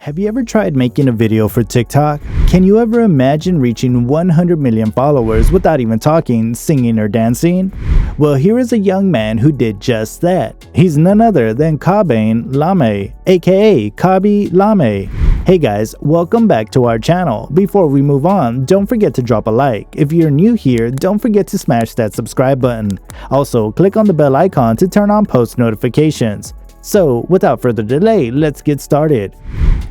Have you ever tried making a video for TikTok? Can you ever imagine reaching 100 million followers without even talking, singing, or dancing? Well, here is a young man who did just that. He's none other than Khaby Lame, aka Khaby Lame. Hey guys, welcome back to our channel. Before we move on, don't forget to drop a like. If you're new here, don't forget to smash that subscribe button. Also, click on the bell icon to turn on post notifications. So, without further delay, let's get started.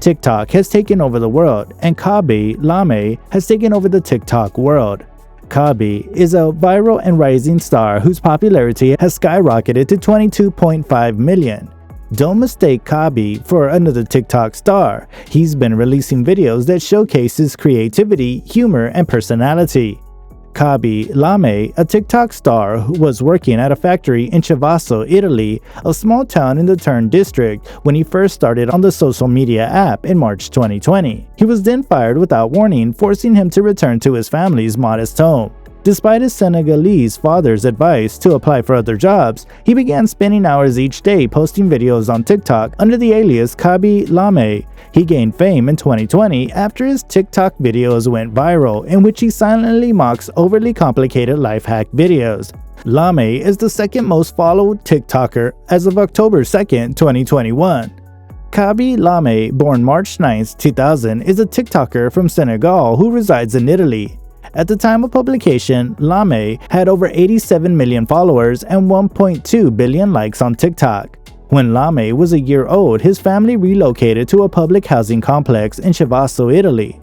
TikTok has taken over the world, and Khaby Lame has taken over the TikTok world. Khaby is a viral and rising star whose popularity has skyrocketed to 22.5 million. Don't mistake Khaby for another TikTok star. He's been releasing videos that showcase his creativity, humor, and personality. Khaby Lame, a TikTok star who was working at a factory in Chivasso, Italy, a small town in the Turn district, when he first started on the social media app in March 2020. He was then fired without warning, forcing him to return to his family's modest home. Despite his Senegalese father's advice to apply for other jobs, he began spending hours each day posting videos on TikTok under the alias Khaby Lame. He gained fame in 2020 after his TikTok videos went viral, in which he silently mocks overly complicated life hack videos. Lame is the second most followed TikToker as of October 2nd, 2021. Khaby Lame, born March 9, 2000, is a TikToker from Senegal who resides in Italy. At the time of publication, Lame had over 87 million followers and 1.2 billion likes on TikTok. When Lame was a year old, his family relocated to a public housing complex in Chivasso, Italy.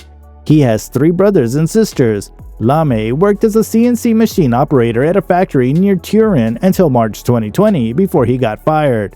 He has 3 brothers and sisters. Lame worked as a CNC machine operator at a factory near Turin until March 2020 before he got fired.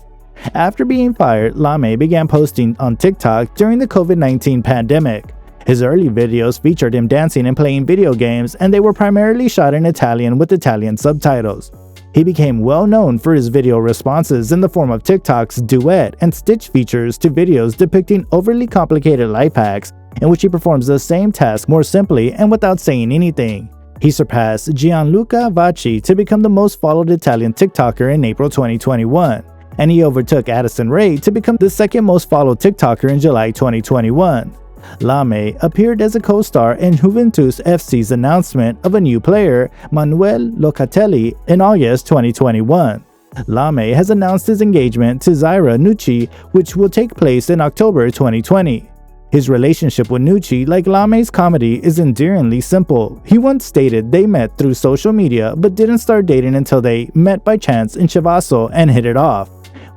After being fired, Lame began posting on TikTok during the COVID-19 pandemic. His early videos featured him dancing and playing video games, and they were primarily shot in Italian with Italian subtitles. He became well known for his video responses in the form of TikTok's duet and stitch features to videos depicting overly complicated life hacks, in which he performs the same task more simply and without saying anything. He surpassed Gianluca Vacci to become the most followed Italian TikToker in April 2021, and he overtook Addison Rae to become the second most followed TikToker in July 2021. Lame appeared as a co-star in Juventus FC's announcement of a new player, Manuel Locatelli, in August 2021. Lame has announced his engagement to Zaira Nucci, which will take place in October 2020. His relationship with Nucci, like Lame's comedy, is endearingly simple. He once stated they met through social media but didn't start dating until they met by chance in Chivasso and hit it off.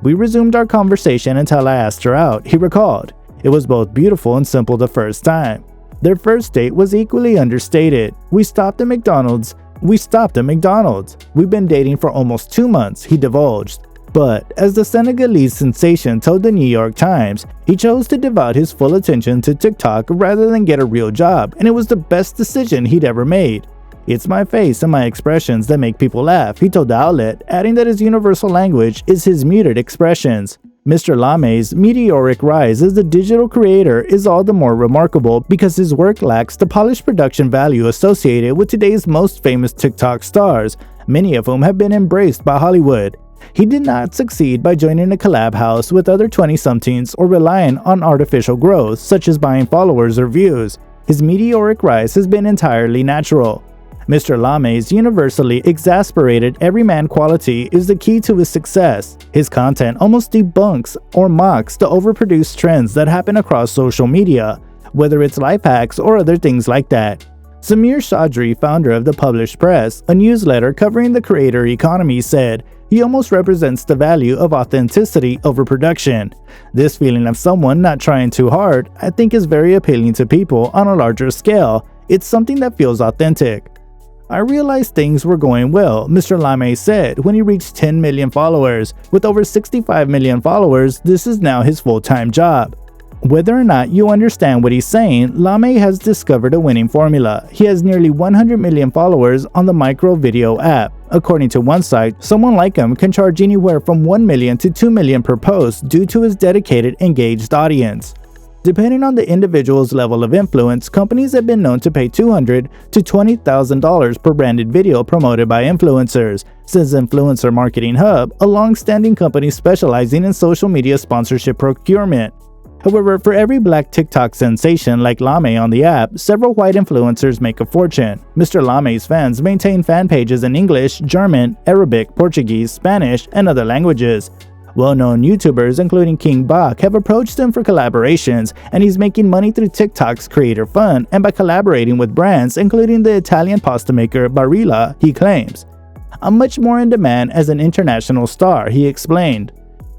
"We resumed our conversation until I asked her out," he recalled. "It was both beautiful and simple the first time." Their first date was equally understated. We stopped at McDonald's. We've been dating for almost 2 months," he divulged. But, as the Senegalese sensation told the New York Times, he chose to devote his full attention to TikTok rather than get a real job, and it was the best decision he'd ever made. "It's my face and my expressions that make people laugh," he told the outlet, adding that his universal language is his muted expressions. Mr. Lame's meteoric rise as a digital creator is all the more remarkable because his work lacks the polished production value associated with today's most famous TikTok stars, many of whom have been embraced by Hollywood. He did not succeed by joining a collab house with other 20-somethings or relying on artificial growth, such as buying followers or views. His meteoric rise has been entirely natural. Mr. Lame's universally exasperated everyman quality is the key to his success. His content almost debunks or mocks the overproduced trends that happen across social media, whether it's life hacks or other things like that. Samir Chaudhry, founder of The Published Press, a newsletter covering the creator economy, said, "He almost represents the value of authenticity over production. This feeling of someone not trying too hard, I think, is very appealing to people on a larger scale. It's something that feels authentic." "I realized things were going well," Mr. Lame said when he reached 10 million followers. With over 65 million followers, this is now his full-time job. Whether or not you understand what he's saying, Lame has discovered a winning formula. He has nearly 100 million followers on the micro video app. According to one site, someone like him can charge anywhere from 1 million to 2 million per post due to his dedicated, engaged audience. Depending on the individual's level of influence, companies have been known to pay $200,000 to $20,000 per branded video promoted by influencers, says Influencer Marketing Hub, a long-standing company specializing in social media sponsorship procurement. However, for every black TikTok sensation like Lame on the app, several white influencers make a fortune. Mr. Lame's fans maintain fan pages in English, German, Arabic, Portuguese, Spanish, and other languages. Well-known YouTubers including King Bach have approached him for collaborations, and he's making money through TikTok's creator fund and by collaborating with brands including the Italian pasta maker Barilla, he claims. "I'm much more in demand as an international star," he explained.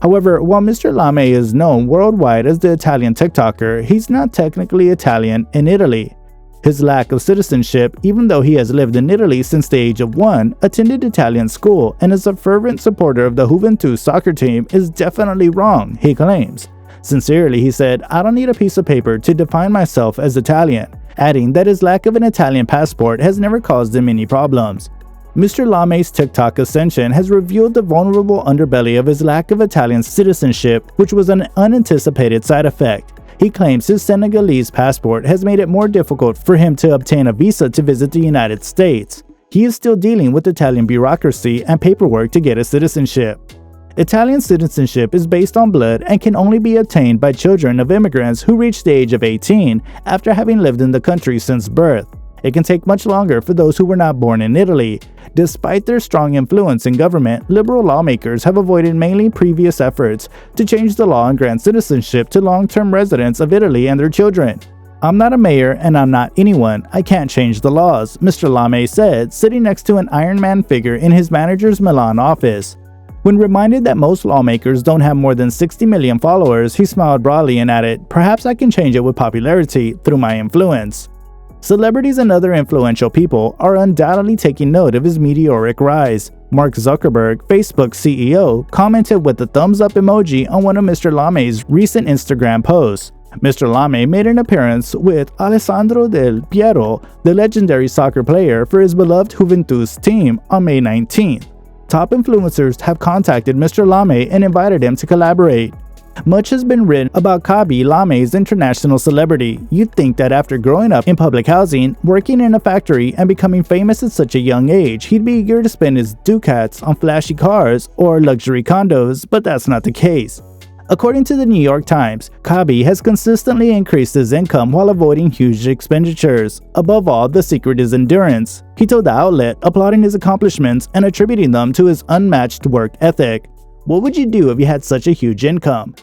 However, while Mr. Lame is known worldwide as the Italian TikToker, he's not technically Italian in Italy. His lack of citizenship, even though he has lived in Italy since the age of 1, attended Italian school, and is a fervent supporter of the Juventus soccer team, is definitely wrong, he claims. Sincerely, he said, "I don't need a piece of paper to define myself as Italian," adding that his lack of an Italian passport has never caused him any problems. Mr. Lame's TikTok ascension has revealed the vulnerable underbelly of his lack of Italian citizenship, which was an unanticipated side effect. He claims his Senegalese passport has made it more difficult for him to obtain a visa to visit the United States. He is still dealing with Italian bureaucracy and paperwork to get a citizenship. Italian citizenship is based on blood and can only be obtained by children of immigrants who reach the age of 18 after having lived in the country since birth. It can take much longer for those who were not born in Italy. Despite their strong influence in government, liberal lawmakers have avoided mainly previous efforts to change the law and grant citizenship to long-term residents of Italy and their children. "I'm not a mayor and I'm not anyone. I can't change the laws," Mr. Lame said, sitting next to an Iron Man figure in his manager's Milan office. When reminded that most lawmakers don't have more than 60 million followers, he smiled broadly and added, "Perhaps I can change it with popularity through my influence." Celebrities and other influential people are undoubtedly taking note of his meteoric rise. Mark Zuckerberg, Facebook's CEO, commented with the thumbs up emoji on one of Mr. Lame's recent Instagram posts. Mr. Lame made an appearance with Alessandro Del Piero, the legendary soccer player for his beloved Juventus team, on May 19th. Top influencers have contacted Mr. Lame and invited him to collaborate. Much has been written about Khaby Lame's international celebrity. You'd think that after growing up in public housing, working in a factory, and becoming famous at such a young age, he'd be eager to spend his ducats on flashy cars or luxury condos, but that's not the case. According to the New York Times, Khaby has consistently increased his income while avoiding huge expenditures. Above all, the secret is endurance. He told the outlet, applauding his accomplishments and attributing them to his unmatched work ethic. "What would you do if you had such a huge income?"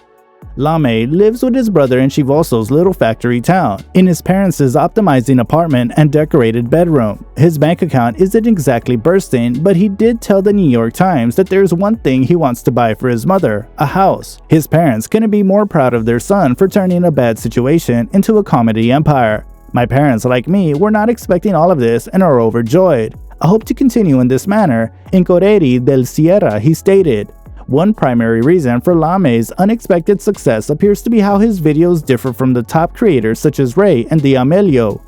Lame lives with his brother in Chivoso's little factory town, in his parents' optimizing apartment and decorated bedroom. His bank account isn't exactly bursting, but he did tell the New York Times that there's one thing he wants to buy for his mother: a house. His parents couldn't be more proud of their son for turning a bad situation into a comedy empire. "My parents, like me, were not expecting all of this and are overjoyed. I hope to continue in this manner," in Corriere del Sierra he stated. One primary reason for Lame's unexpected success appears to be how his videos differ from the top creators such as Ray and D'Amelio.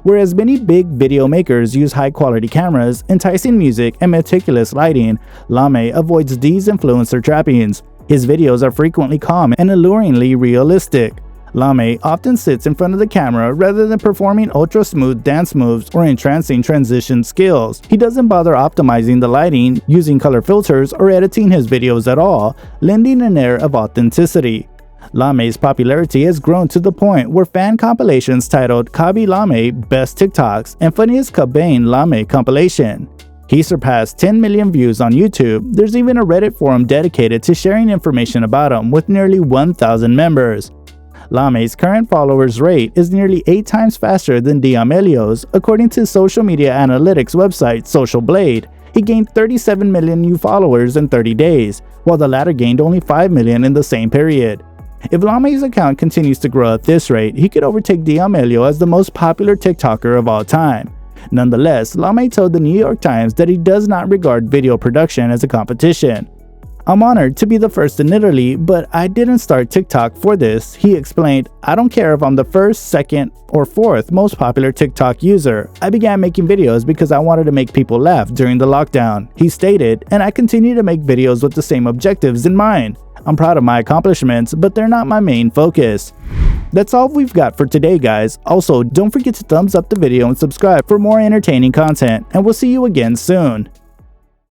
Whereas many big video makers use high-quality cameras, enticing music, and meticulous lighting, Lame avoids these influencer trappings. His videos are frequently calm and alluringly realistic. Lame often sits in front of the camera rather than performing ultra-smooth dance moves or entrancing transition skills. He doesn't bother optimizing the lighting, using color filters, or editing his videos at all, lending an air of authenticity. Lame's popularity has grown to the point where fan compilations titled Khaby Lame Best TikToks and Funniest Khaby Lame compilation. He surpassed 10 million views on YouTube. There's even a Reddit forum dedicated to sharing information about him with nearly 1,000 members. Lame's current followers rate is nearly 8 times faster than D'Amelio's, according to social media analytics website Social Blade. He gained 37 million new followers in 30 days, while the latter gained only 5 million in the same period. If Lame's account continues to grow at this rate, he could overtake D'Amelio as the most popular TikToker of all time. Nonetheless, Lame told the New York Times that he does not regard video production as a competition. "I'm honored to be the first in Italy, but I didn't start TikTok for this," he explained. "I don't care if I'm the first, second, or fourth most popular TikTok user. I began making videos because I wanted to make people laugh during the lockdown," he stated, "and I continue to make videos with the same objectives in mind. I'm proud of my accomplishments, but they're not my main focus." That's all we've got for today, guys. Also, don't forget to thumbs up the video and subscribe for more entertaining content, and we'll see you again soon.